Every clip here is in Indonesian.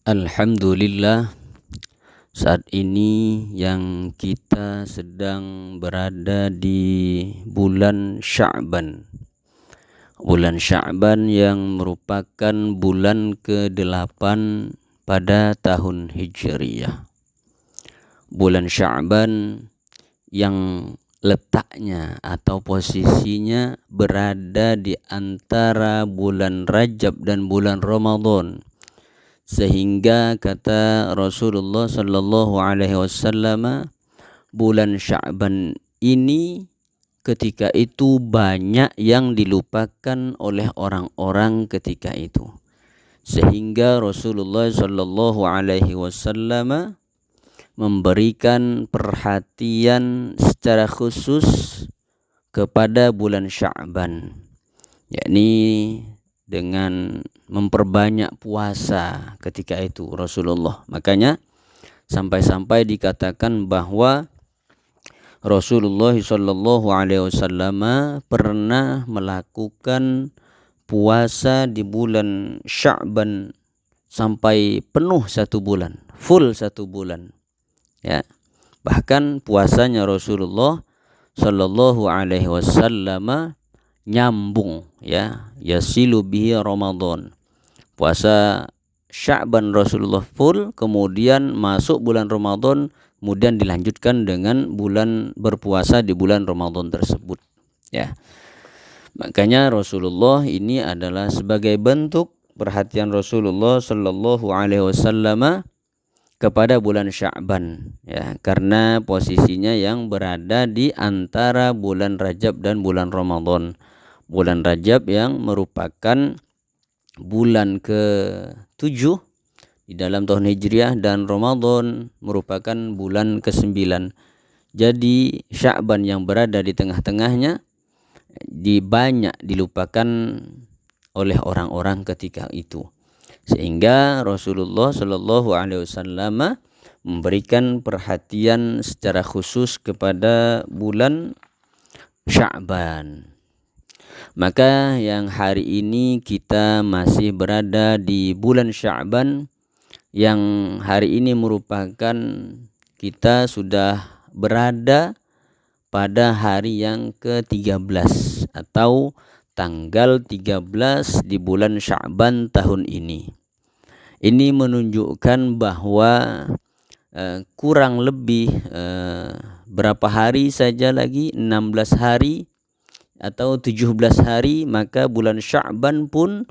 Alhamdulillah, saat ini yang kita sedang berada di bulan Sya'ban. Bulan Sya'ban yang merupakan bulan ke-8 pada tahun Hijriyah. Bulan Sya'ban yang letaknya atau posisinya berada di antara bulan Rajab dan bulan Ramadan. Sehingga kata Rasulullah sallallahu alaihi wasallam, bulan Sya'ban ini ketika itu banyak yang dilupakan oleh orang-orang ketika itu. Sehingga Rasulullah sallallahu alaihi wasallam memberikan perhatian secara khusus kepada bulan Sya'ban, yakni dengan memperbanyak puasa ketika itu Rasulullah. Makanya sampai-sampai dikatakan bahwa Rasulullah sallallahu alaihi wasallam pernah melakukan puasa di bulan Sya'ban sampai penuh 1 bulan, full 1 bulan. Ya. Bahkan puasanya Rasulullah sallallahu alaihi wasallam nyambung, ya, yasilu bihi Ramadan. Puasa Sya'ban Rasulullah full, kemudian masuk bulan Ramadan, kemudian dilanjutkan dengan bulan berpuasa di bulan Ramadan tersebut, ya. Makanya Rasulullah ini adalah sebagai bentuk perhatian Rasulullah sallallahu alaihi wasallam kepada bulan Sya'ban, ya, karena posisinya yang berada di antara bulan Rajab dan bulan Ramadan. Bulan Rajab yang merupakan bulan ke-7 di dalam tahun Hijriah dan Ramadan merupakan bulan ke-9. Jadi Sya'ban yang berada di tengah-tengahnya banyak dilupakan oleh orang-orang ketika itu. Sehingga Rasulullah sallallahu alaihi wasallam memberikan perhatian secara khusus kepada bulan Sya'ban. Maka yang hari ini kita masih berada di bulan Sya'ban, yang hari ini merupakan kita sudah berada pada hari yang ke-13 atau tanggal 13 di bulan Sya'ban tahun ini. Ini menunjukkan bahwa kurang lebih berapa hari saja lagi, 16 hari atau 17 hari, maka bulan Sya'ban pun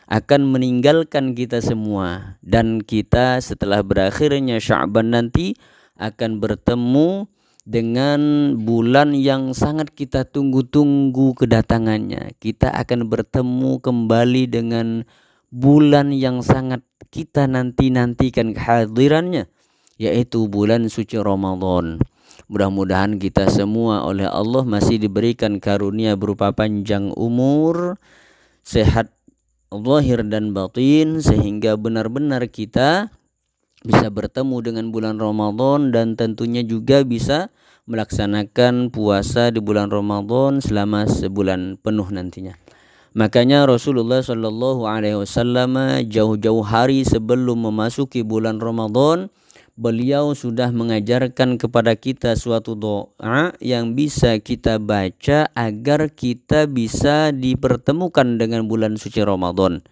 akan meninggalkan kita semua, dan kita setelah berakhirnya Sya'ban nanti akan bertemu dengan bulan yang sangat kita tunggu-tunggu kedatangannya. Kita akan bertemu kembali dengan bulan yang sangat kita nanti-nantikan kehadirannya, yaitu bulan suci Ramadan. Mudah-mudahan kita semua oleh Allah masih diberikan karunia berupa panjang umur, sehat zahir dan batin, sehingga benar-benar kita bisa bertemu dengan bulan Ramadan dan tentunya juga bisa melaksanakan puasa di bulan Ramadan selama sebulan penuh nantinya. Makanya Rasulullah sallallahu alaihi wasallam jauh-jauh hari sebelum memasuki bulan Ramadan, beliau sudah mengajarkan kepada kita suatu doa yang bisa kita baca agar kita bisa dipertemukan dengan bulan suci Ramadan.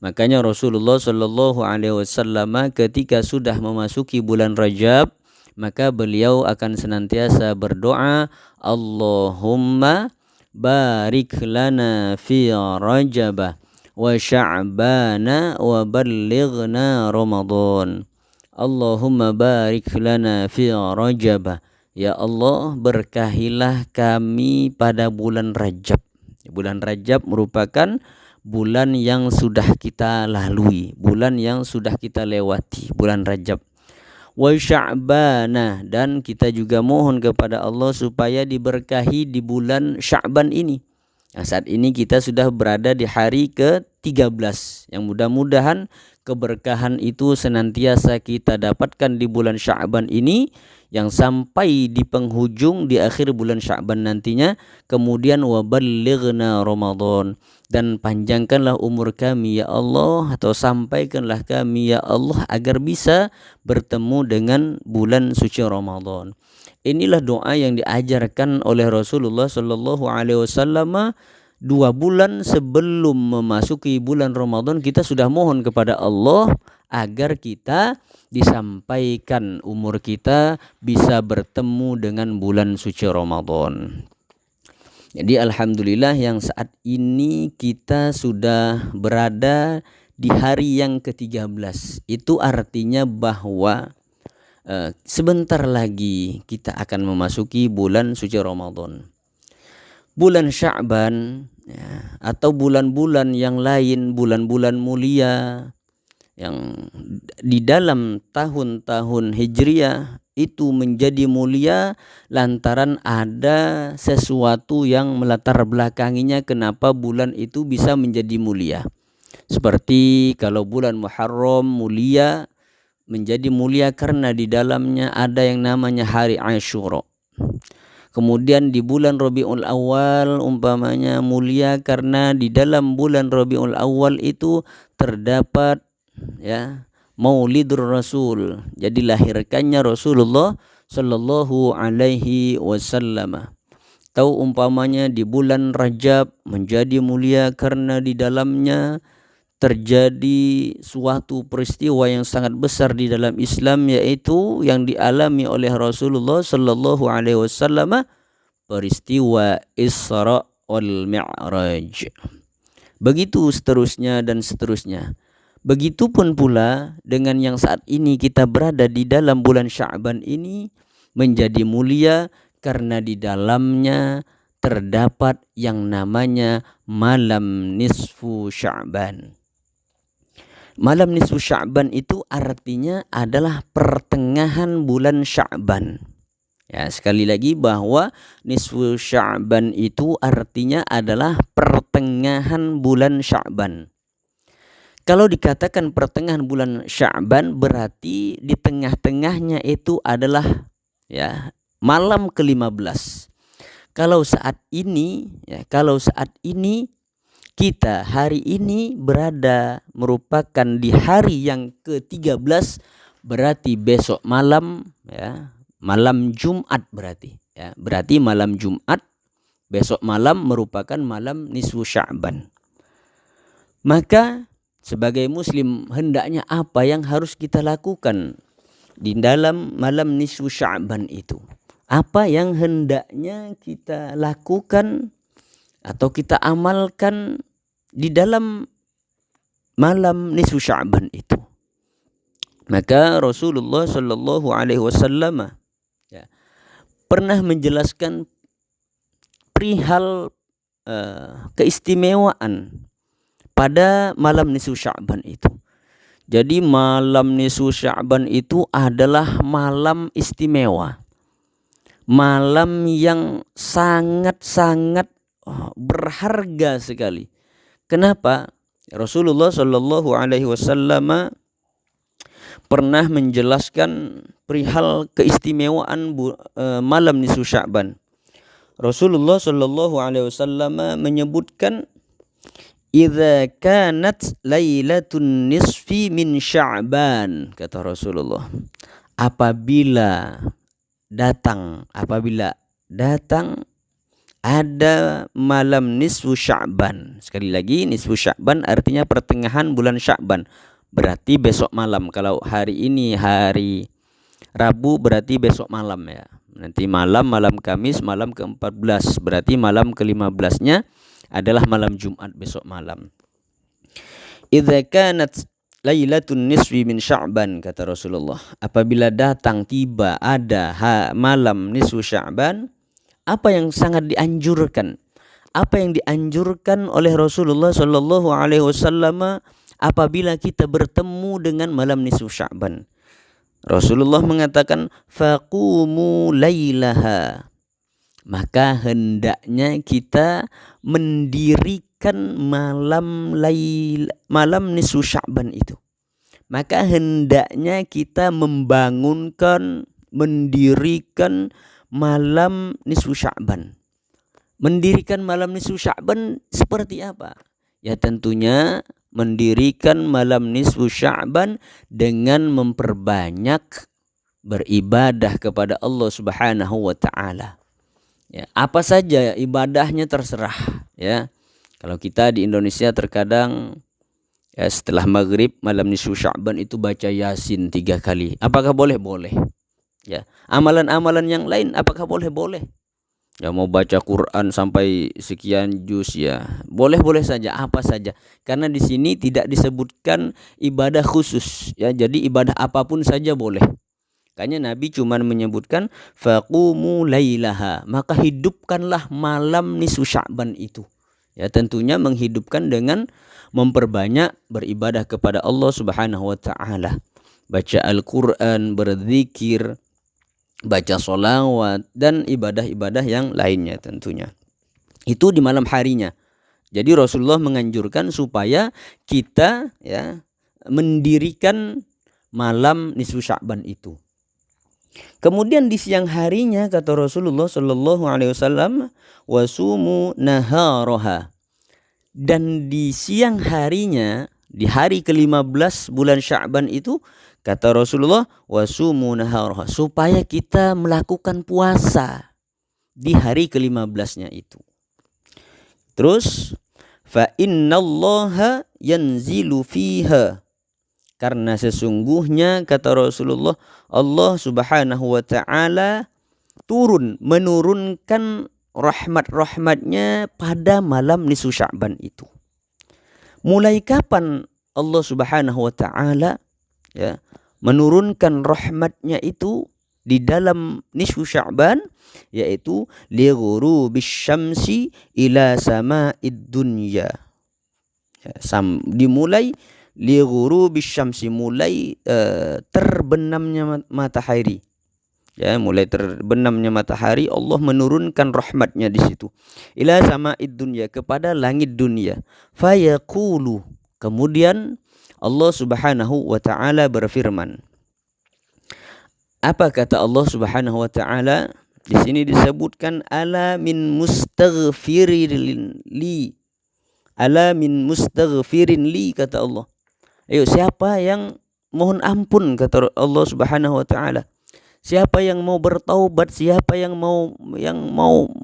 Makanya Rasulullah sallallahu alaihi wasallam ketika sudah memasuki bulan Rajab, maka beliau akan senantiasa berdoa, Allahumma barik lana fi Rajab wa Sya'bana wa ballighna Ramadan. Allahumma barik lana fi Rajab. Ya Allah, berkahilah kami pada bulan Rajab. Bulan Rajab merupakan bulan yang sudah kita lalui, bulan yang sudah kita lewati, bulan Rajab. Wa Sya'bana, dan kita juga mohon kepada Allah supaya diberkahi di bulan Sya'ban ini. Nah, saat ini kita sudah berada di hari ke ke-13 yang mudah-mudahan keberkahan itu senantiasa kita dapatkan di bulan Sya'ban ini, yang sampai di penghujung di akhir bulan Sya'ban nantinya. Kemudian waballighna Ramadan, dan panjangkanlah umur kami ya Allah, atau sampaikanlah kami ya Allah agar bisa bertemu dengan bulan suci Ramadan. Inilah doa yang diajarkan oleh Rasulullah Shallallahu Alaihi Wasallam. 2 bulan sebelum memasuki bulan Ramadan kita sudah mohon kepada Allah agar kita disampaikan umur kita bisa bertemu dengan bulan suci Ramadan. Jadi alhamdulillah yang saat ini kita sudah berada di hari yang ke-13. Itu artinya bahwa sebentar lagi kita akan memasuki bulan suci Ramadan. Bulan Sya'ban ya, atau bulan-bulan yang lain, bulan-bulan mulia yang di dalam tahun-tahun Hijriah itu menjadi mulia lantaran ada sesuatu yang melatar belakanginya kenapa bulan itu bisa menjadi mulia. Seperti kalau bulan Muharram mulia, menjadi mulia karena di dalamnya ada yang namanya hari Asyura. Kemudian di bulan Rabiul Awal umpamanya mulia karena di dalam bulan Rabiul Awal itu terdapat ya Maulidur Rasul. Jadi lahirkannya Rasulullah Sallallahu Alaihi Wasallam. Tahu umpamanya di bulan Rajab menjadi mulia karena di dalamnya terjadi suatu peristiwa yang sangat besar di dalam Islam, yaitu yang dialami oleh Rasulullah Sallallahu Alaihi Wasallam, peristiwa Isra wal Mi'raj. Begitu seterusnya dan seterusnya. Begitupun pula dengan yang saat ini kita berada di dalam bulan Sya'ban ini menjadi mulia karena di dalamnya terdapat yang namanya malam nisfu Sya'ban. Malam nisfu Sya'ban itu artinya adalah pertengahan bulan Sya'ban. Ya, sekali lagi bahwa nisfu Sya'ban itu artinya adalah pertengahan bulan Sya'ban. Kalau dikatakan pertengahan bulan Sya'ban berarti di tengah-tengahnya itu adalah ya malam ke-15. Kalau saat ini kita hari ini berada merupakan di hari yang ke-13, berarti besok malam ya, malam Jumat berarti ya. Berarti malam Jumat besok malam merupakan malam nisfu Sya'ban. Maka sebagai muslim hendaknya apa yang harus kita lakukan di dalam malam nisfu Sya'ban itu? Apa yang hendaknya kita lakukan atau kita amalkan di dalam malam nisfu Sya'ban itu? Maka Rasulullah Shallallahu Alaihi Wasallam ya, pernah menjelaskan perihal keistimewaan pada malam nisfu Sya'ban itu. Jadi malam nisfu Sya'ban itu adalah malam istimewa. Malam yang sangat-sangat berharga sekali. Kenapa? Rasulullah Shallallahu Alaihi Wasallam pernah menjelaskan perihal keistimewaan malam nisfu Sya'ban. Rasulullah Shallallahu Alaihi Wasallam menyebutkan, "Idza kanat lailatun nisfi min Sya'ban," kata Rasulullah, apabila datang ada malam nisfu Sya'ban. Sekali lagi, nisfu Sya'ban artinya pertengahan bulan Sya'ban. Berarti besok malam. Kalau hari ini hari Rabu berarti besok malam ya. Nanti malam Kamis malam ke-14. Berarti malam ke-15-nya adalah malam Jumat besok malam. Idza kanat lailatun nisfi min Sya'ban, kata Rasulullah, apabila datang tiba ada malam nisfu Sya'ban, apa yang sangat dianjurkan? Apa yang dianjurkan oleh Rasulullah Shallallahu Alaihi Wasallam apabila kita bertemu dengan malam nisfu Sya'ban? Rasulullah mengatakan, faqumu lailaha, maka hendaknya kita mendirikan mendirikan malam nisfu Sya'ban itu. Maka hendaknya kita mendirikan malam nisfu Sya'ban. Mendirikan malam nisfu Sya'ban seperti apa? Ya tentunya mendirikan malam nisfu Sya'ban dengan memperbanyak beribadah kepada Allah Subhanahu wa taala. Ya, apa saja ibadahnya terserah ya. Kalau kita di Indonesia terkadang ya, setelah maghrib malam nisfu Sya'ban itu baca Yasin 3 kali. Apakah boleh? Boleh. Ya, amalan-amalan yang lain apakah boleh? Boleh. Ya, mau baca Quran sampai sekian juz ya, boleh-boleh saja, apa saja. Karena di sini tidak disebutkan ibadah khusus ya. Jadi ibadah apapun saja boleh. Makanya Nabi cuma menyebutkan faqumu lailaha, maka hidupkanlah malam nisfu Sya'ban itu. Ya tentunya menghidupkan dengan memperbanyak beribadah kepada Allah Subhanahu wa taala. Baca Al-Qur'an, berzikir, baca sholawat dan ibadah-ibadah yang lainnya tentunya. Itu di malam harinya. Jadi Rasulullah menganjurkan supaya kita ya mendirikan malam nisfu Sya'ban itu. Kemudian di siang harinya kata Rasulullah sallallahu alaihi wasallam wasumu naharaha. Dan di siang harinya di hari ke-15 bulan Sya'ban itu kata Rasulullah wasumu naharaha, supaya kita melakukan puasa di hari ke-15-nya itu. Terus fa innallaha yanzilu fiha, karena sesungguhnya kata Rasulullah Allah Subhanahu wa taala menurunkan rahmat-rahmatnya pada malam nisfu Sya'ban itu. Mulai kapan Allah Subhanahu wa taala ya menurunkan rahmatnya itu di dalam nisfu Sya'ban, yaitu li ghurubis syamsi ila sama'id dunya. Ya, dimulai li ghurubis syamsi, mulai terbenamnya matahari. Ya, mulai terbenamnya matahari Allah menurunkan rahmatnya di situ. Ila sama'id dunya, kepada langit dunia. Fayaqulu, kemudian Allah Subhanahu wa taala berfirman. Apa kata Allah Subhanahu wa taala? Di sini disebutkan ala min mustaghfirin li. Ala min mustaghfirin li, kata Allah. Ayo, siapa yang mohon ampun kata Allah Subhanahu wa taala. Siapa yang mau bertaubat, siapa yang mau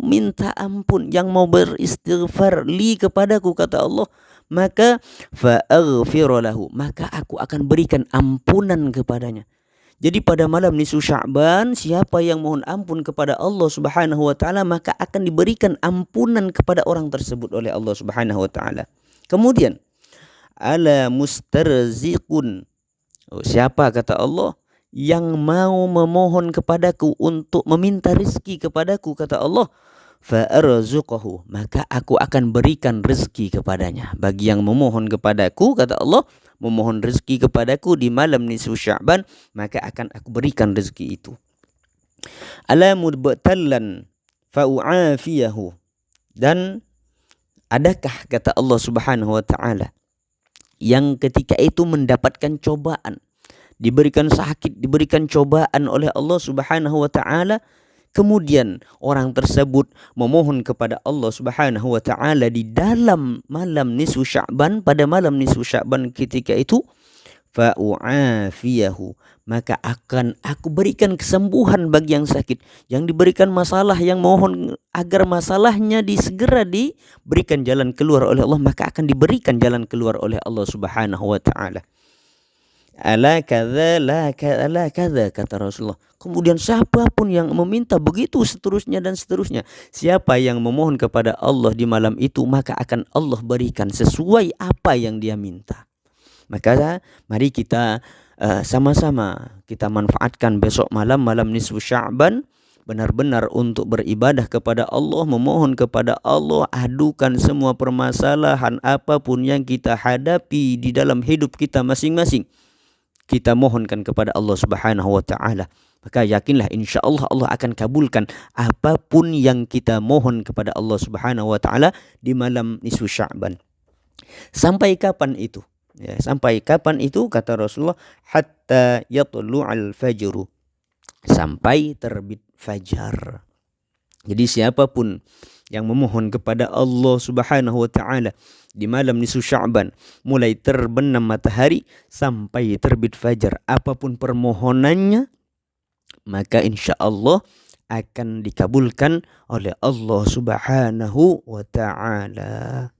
minta ampun, yang mau beristighfar li kepadaku kata Allah, maka fa'aghfir lahu, maka aku akan berikan ampunan kepadanya. Jadi pada malam nisfu Sya'ban, siapa yang mohon ampun kepada Allah Subhanahu wa taala, maka akan diberikan ampunan kepada orang tersebut oleh Allah Subhanahu wa taala. Kemudian ala mustarziqun, siapa kata Allah yang mau memohon kepadaku untuk meminta rezeki kepadaku kata Allah, fa'arzuqahu, maka aku akan berikan rezeki kepadanya. Bagi yang memohon kepadaku kata Allah, memohon rezeki kepadaku di malam nisfu Sya'ban, maka akan aku berikan rezeki itu. Ala mudbatallan fa'u'afiyahu, dan adakah kata Allah Subhanahu wa taala yang ketika itu mendapatkan cobaan, diberikan sakit, diberikan cobaan oleh Allah Subhanahu wa taala, kemudian orang tersebut memohon kepada Allah Subhanahu wa taala di dalam malam nisfu Sya'ban, pada malam nisfu Sya'ban ketika itu, fa'u'afiyahu, maka akan aku berikan kesembuhan bagi yang sakit, yang diberikan masalah, yang mohon agar masalahnya segera diberikan jalan keluar oleh Allah, maka akan diberikan jalan keluar oleh Allah Subhanahu wa taala. Ala kadza la kadza, kata Rasulullah. Kemudian siapapun yang meminta begitu seterusnya dan seterusnya. Siapa yang memohon kepada Allah di malam itu, maka akan Allah berikan sesuai apa yang dia minta. Maka mari kita sama-sama kita manfaatkan besok malam nisfu Sya'ban benar-benar untuk beribadah kepada Allah, memohon kepada Allah, adukan semua permasalahan apapun yang kita hadapi di dalam hidup kita masing-masing. Kita mohonkan kepada Allah Subhanahu wa taala. maka yakinlah insya Allah Allah akan kabulkan apapun yang kita mohon kepada Allah Subhanahu wa taala di malam nisfu Sya'ban. Sampai kapan itu? Ya, sampai kapan itu kata Rasulullah, hatta yatlu'al fajru, sampai terbit fajar. Jadi siapapun yang memohon kepada Allah Subhanahu wa taala di malam nisfu Sya'ban, mulai terbenam matahari sampai terbit fajar, apapun permohonannya, maka insya Allah akan dikabulkan oleh Allah Subhanahu wa taala.